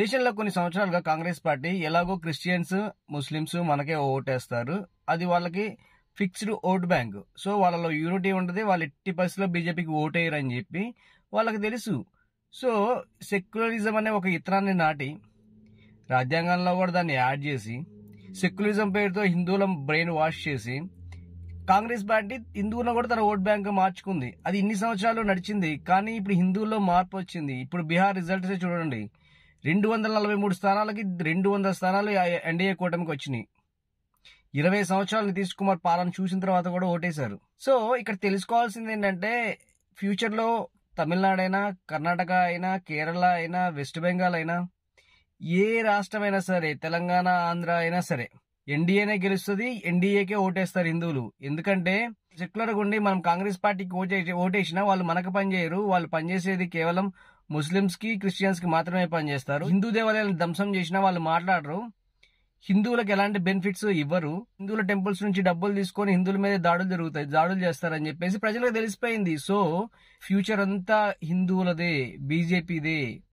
దేశంలో కొన్ని సంవత్సరాలుగా కాంగ్రెస్ పార్టీ ఎలాగో క్రిస్టియన్స్, ముస్లిమ్స్ మనకే ఓటేస్తారు. అది వాళ్ళకి ఫిక్స్డ్ ఓట్ బ్యాంక్. సో వాళ్ళలో యూనిటీ ఉండదు. వాళ్ళు ఎట్టి పరిస్థితుల్లో బీజేపీకి ఓటేయరని చెప్పి వాళ్ళకి తెలుసు. సో సెక్యులరిజం అనే ఒక ఇతరాన్ని నాటి రాజ్యాంగంలో కూడా దాన్ని యాడ్ చేసి సెక్యులరిజం పేరుతో హిందువుల బ్రెయిన్ వాష్ చేసి కాంగ్రెస్ పార్టీ హిందువులను కూడా తన ఓట్ బ్యాంక్ మార్చుకుంది. అది ఇన్ని సంవత్సరాలు నడిచింది. కానీ ఇప్పుడు హిందువుల్లో మార్పు వచ్చింది. ఇప్పుడు బీహార్ రిజల్ట్స్ చూడండి. 243 స్థానాలకి 200 స్థానాలు ఎన్డీఏ కూటమికి వచ్చినాయి. 20 సంవత్సరాలు నితీష్ కుమార్ పాలన చూసిన తర్వాత కూడా ఓటేశారు. సో ఇక్కడ తెలుసుకోవాల్సింది ఏంటంటే ఫ్యూచర్ లో తమిళనాడు అయినా, కర్ణాటక అయినా, కేరళ అయినా, వెస్ట్ బెంగాల్ అయినా, ఏ రాష్ట్రమైనా సరే, తెలంగాణ, ఆంధ్ర అయినా సరే ఎన్డీఏనే గెలుస్తుంది. ఎన్డీఏకే ఓటేస్తారు హిందువులు. ఎందుకంటే సెక్యులర్ ఉండి మనం కాంగ్రెస్ పార్టీకి ఓటేసినా వాళ్ళు మనకు పనిచేయరు. వాళ్ళు పనిచేసేది కేవలం ముస్లింస్ కి, క్రిస్టియన్స్ కి మాత్రమే పనిచేస్తారు. హిందూ దేవాలయాలను ధ్వంసం చేసినా వాళ్ళు మాట్లాడరు. హిందువులకు ఎలాంటి బెనిఫిట్స్ ఇవ్వరు. హిందువుల టెంపుల్స్ నుంచి డబ్బులు తీసుకొని హిందువుల మీద దాడులు చేస్తారని చెప్పేసి ప్రజలకు తెలిసిపోయింది. సో ఫ్యూచర్ అంతా హిందువులదే, బీజేపీదే.